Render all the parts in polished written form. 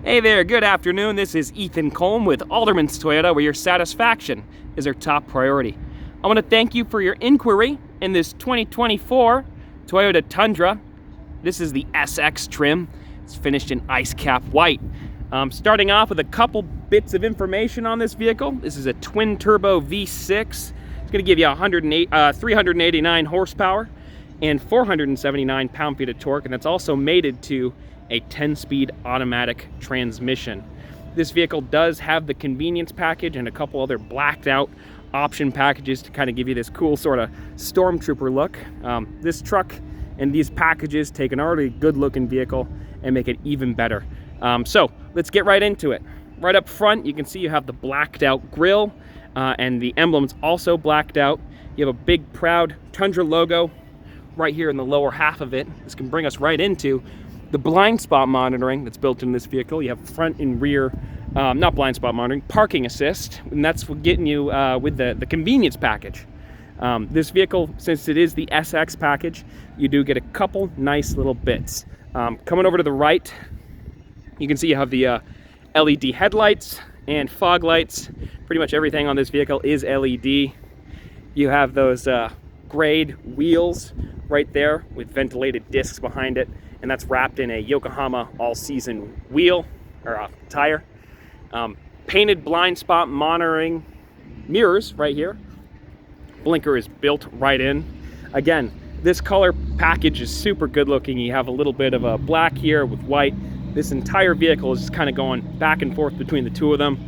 Hey there, good afternoon. This is Ethan Colm with Alderman's Toyota, where your satisfaction is our top priority. I want to thank you for your inquiry in this 2024 Toyota Tundra. This is the SX trim. It's finished in ice cap white. Starting off with a couple bits of information on this vehicle. This is a twin turbo V6. It's going to give you 389 horsepower and 479 pound-feet of torque, and that's also mated to a 10-speed automatic transmission. This vehicle does have the convenience package and a couple other blacked out option packages to kind of give you this cool sort of stormtrooper look. This truck and these packages take an already good looking vehicle and make it even better. So let's get right into it. Right up front, you can see you have the blacked out grille and the emblem's also blacked out. You have a big proud Tundra logo right here in the lower half of it. This can bring us right into the blind spot monitoring that's built in this vehicle. You have front and rear, not blind spot monitoring, parking assist, and that's what getting you with the convenience package. This vehicle, since it is the SX package, you do get a couple nice little bits. Coming over to the right, you can see you have the LED headlights and fog lights. Pretty much everything on this vehicle is LED. You have those grade wheels right there with ventilated discs behind it, and that's wrapped in a Yokohama all-season wheel or tire. Painted blind spot monitoring mirrors right here. Blinker is built right in. Again, this color package is super good looking. You have a little bit of a black here with white. This entire vehicle is just kind of going back and forth between the two of them.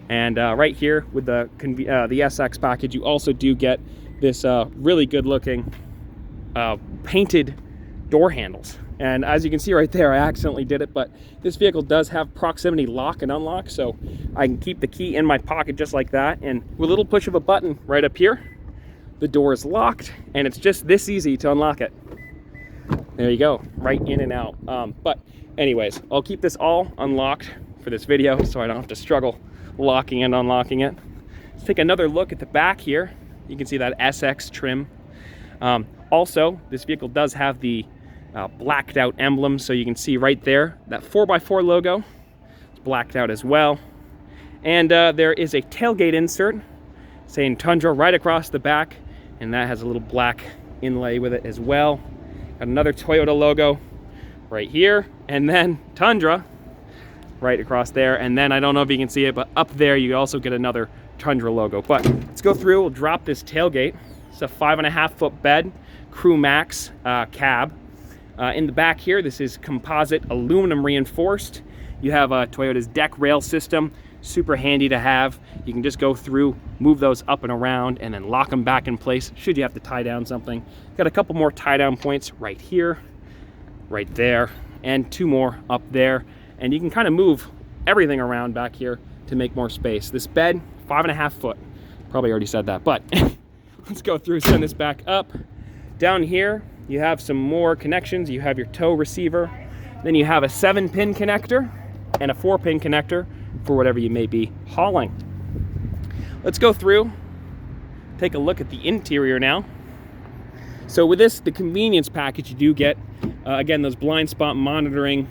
And right here with the SX package, you also do get this really good looking painted door handles. And as you can see right there, I accidentally did it, but this vehicle does have proximity lock and unlock, so I can keep the key in my pocket just like that, and with a little push of a button right up here, the door is locked, and it's just this easy to unlock it. There you go, right in and out. But anyways, I'll keep this all unlocked for this video so I don't have to struggle locking and unlocking it. Let's take another look at the back here. You can see that SX trim. Also, this vehicle does have the blacked out emblem, so you can see right there that 4x4 logo. It's blacked out as well. And there is a tailgate insert saying Tundra right across the back, and that has a little black inlay with it as well. Got another Toyota logo right here, and then Tundra right across there, and then I don't know if you can see it, but up there you also get another Tundra logo. But let's go through, we'll drop this tailgate. It's a 5.5-foot bed, Crew Max cab. In the back here, this is composite aluminum reinforced. You have Toyota's deck rail system, super handy to have. You can just go through, move those up and around, and then lock them back in place should you have to tie down something. Got a couple more tie down points right here, right there, and two more up there. And you can kind of move everything around back here to make more space. This bed, 5.5 foot. Probably already said that, but let's go through, send this back up. Down here, you have some more connections. You have your tow receiver. Then you have a 7-pin connector and a 4-pin connector for whatever you may be hauling. Let's go through, take a look at the interior now. So with this, the convenience package, you do get, again, those blind spot monitoring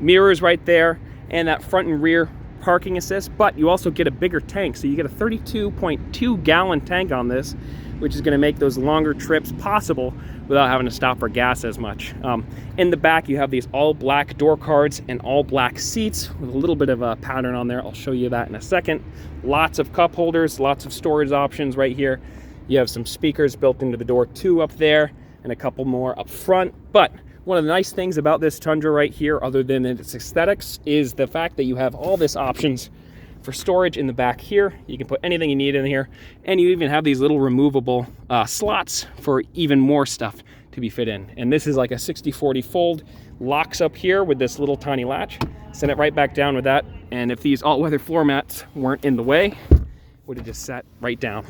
mirrors right there, and that front and rear parking assist, but you also get a bigger tank. So you get a 32.2 gallon tank on this, which is going to make those longer trips possible without having to stop for gas as much. In the back, you have these all black door cards and all black seats with a little bit of a pattern on there. I'll show you that in a second. Lots of cup holders, lots of storage options right here. You have some speakers built into the door too up there, and a couple more up front. But one of the nice things about this Tundra right here, other than its aesthetics, is the fact that you have all this options for storage in the back here. You can put anything you need in here, and you even have these little removable slots for even more stuff to be fit in. And this is like a 60/40 fold, locks up here with this little tiny latch. Send it right back down with that, and if these all-weather floor mats weren't in the way, would have just sat right down.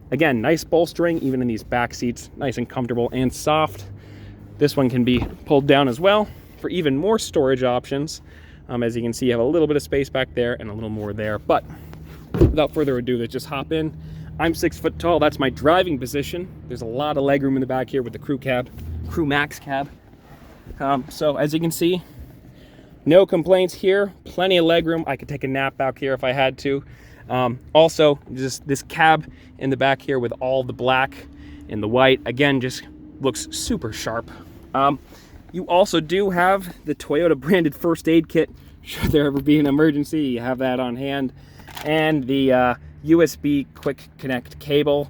Again, nice bolstering even in these back seats, nice and comfortable and soft. This one can be pulled down as well for even more storage options. As you can see, you have a little bit of space back there and a little more there. But without further ado, let's just hop in. I'm 6 foot tall. That's my driving position. There's a lot of legroom in the back here with the Crew Max cab. So as you can see, No complaints here, plenty of legroom. I could take a nap back here if I had to. Also, just this cab in the back here with all the black and the white, again, just looks super sharp. You also do have the Toyota branded first aid kit. Should there ever be an emergency, you have that on hand. And the USB quick connect cable,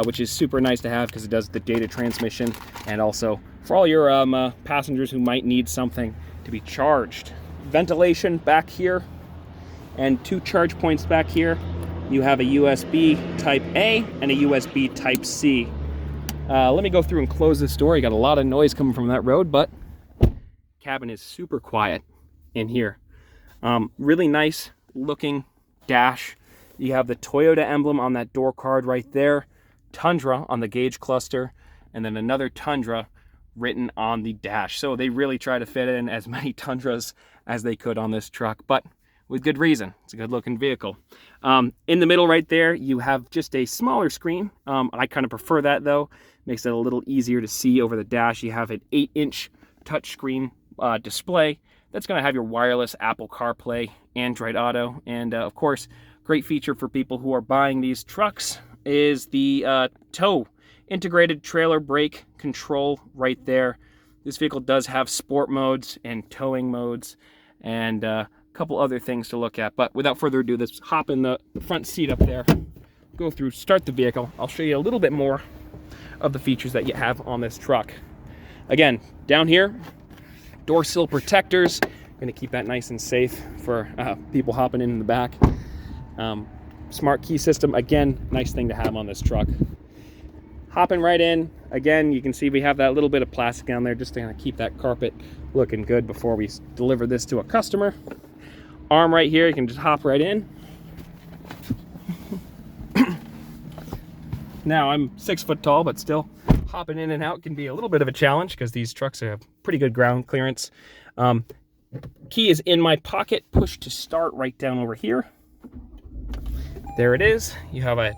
which is super nice to have because it does the data transmission, and also for all your passengers who might need something to be charged. Ventilation back here and 2 charge points back here. You have a USB type A and a USB type C. Let me go through and close this door. You got a lot of noise coming from that road, but cabin is super quiet in here. Really nice looking dash. You have the Toyota emblem on that door card right there, Tundra on the gauge cluster, and then another Tundra written on the dash. So they really try to fit in as many Tundras as they could on this truck, but with good reason. It's a good looking vehicle. In the middle right there, you have just a smaller screen. I kind of prefer that though. Makes it a little easier to see over the dash. You have an 8-inch touchscreen display that's going to have your wireless Apple CarPlay, Android Auto, and of course, great feature for people who are buying these trucks is the tow integrated trailer brake control right there. This vehicle does have sport modes and towing modes and a couple other things to look at. But without further ado, let's hop in the front seat up there, go through, start the vehicle. I'll show you a little bit more of the features that you have on this truck. Again, down here, door sill protectors. Going to keep that nice and safe for people hopping in the back. Smart key system, again, nice thing to have on this truck. Hopping right in, again, you can see we have that little bit of plastic down there just to kind of keep that carpet looking good before we deliver this to a customer. Arm right here, you can just hop right in. Now, I'm 6 foot tall, but still hopping in and out can be a little bit of a challenge because these trucks have pretty good ground clearance. Key is in my pocket, push to start right down over here. There it is. You have a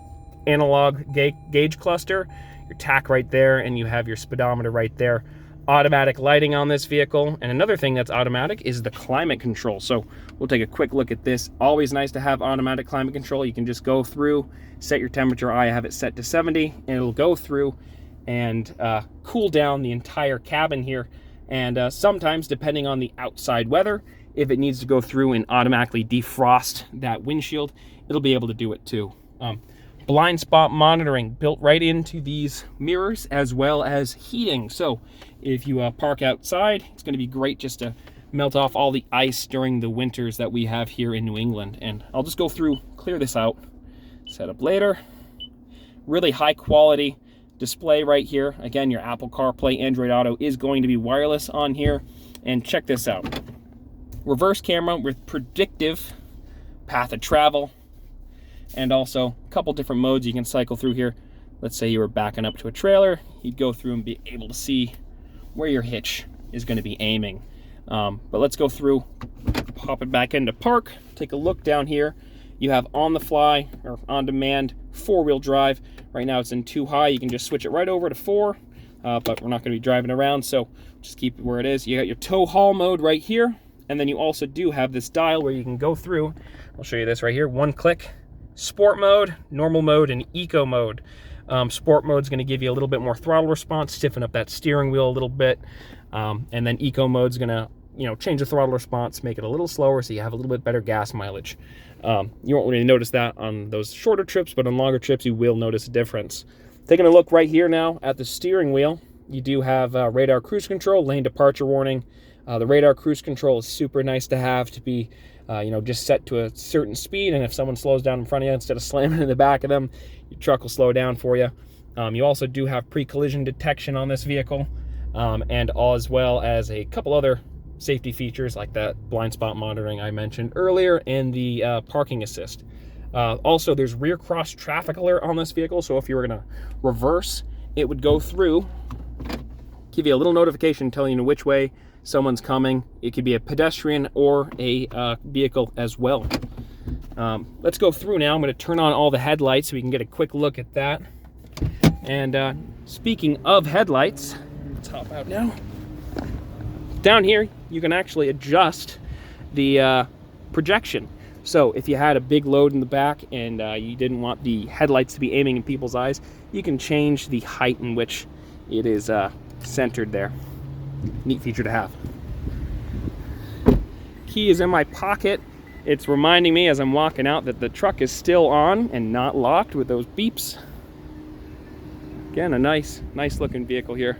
analog gauge cluster, your tach right there, and you have your speedometer right there. Automatic lighting on this vehicle, and another thing that's automatic is the climate control. So we'll take a quick look at this. Always nice to have automatic climate control. You can just go through, set your temperature. I have it set to 70, and it'll go through and cool down the entire cabin here. And sometimes, depending on the outside weather, if it needs to go through and automatically defrost that windshield, it'll be able to do it too. Blind spot monitoring built right into these mirrors, as well as heating. So if you park outside, it's going to be great just to melt off all the ice during the winters that we have here in New England. And I'll just go through, clear this out, set up later. Really high quality display right here. Again, your Apple CarPlay, Android Auto is going to be wireless on here. And check this out. Reverse camera with predictive path of travel. And also a couple different modes you can cycle through here. Let's say you were backing up to a trailer, you'd go through and be able to see where your hitch is going to be aiming. But let's go through, pop it back into park, take a look down here. You have on the fly or on demand 4-wheel drive. Right now it's in 2 high. You can just switch it right over to 4, but we're not going to be driving around, so just keep it where it is. You got your tow haul mode right here, and then you also do have this dial where you can go through. I'll show you this right here. 1 click. Sport mode, normal mode, and eco mode. Sport mode is going to give you a little bit more throttle response, stiffen up that steering wheel a little bit, and then eco mode is going to, change the throttle response, make it a little slower, so you have a little bit better gas mileage. You won't really notice that on those shorter trips, but on longer trips, you will notice a difference. Taking a look right here now at the steering wheel, you do have radar cruise control, lane departure warning. The radar cruise control is super nice to have to be just set to a certain speed, and if someone slows down in front of you, instead of slamming in the back of them, your truck will slow down for you. You also do have pre-collision detection on this vehicle, and as well as a couple other safety features like that blind spot monitoring I mentioned earlier, and the parking assist. Also, there's rear cross traffic alert on this vehicle, so if you were going to reverse, it would go through, give you a little notification telling you which way someone's coming. It could be a pedestrian or a vehicle as well. Let's go through now. I'm going to turn on all the headlights so we can get a quick look at that. And speaking of headlights, let's hop out now. Down here, you can actually adjust the projection. So if you had a big load in the back and you didn't want the headlights to be aiming in people's eyes, you can change the height in which it is centered there. Neat feature to have. Key is in my pocket. It's reminding me as I'm walking out that the truck is still on and not locked with those beeps. Again, a nice looking vehicle here.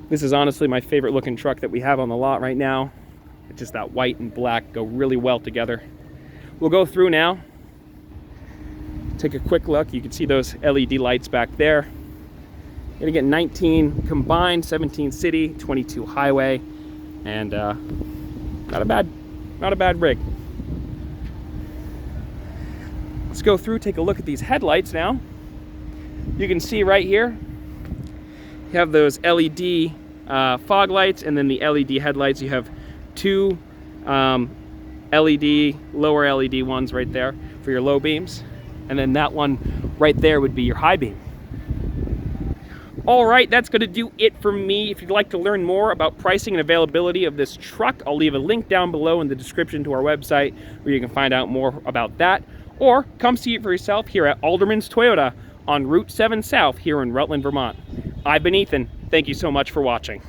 This is honestly my favorite looking truck that we have on the lot right now. It's just that white and black go really well together. We'll go through now, take a quick look. You can see those LED lights back there. Gonna get 19 combined, 17 city, 22 highway, and not a bad rig. Let's go through, take a look at these headlights now. You can see right here, you have those LED fog lights, and then the LED headlights. You have two LED, lower LED ones right there for your low beams, and then that one right there would be your high beam. All right, that's gonna do it for me. If you'd like to learn more about pricing and availability of this truck, I'll leave a link down below in the description to our website where you can find out more about that, or come see it for yourself here at Alderman's Toyota on Route 7 South here in Rutland, Vermont. I've been Ethan. Thank you so much for watching.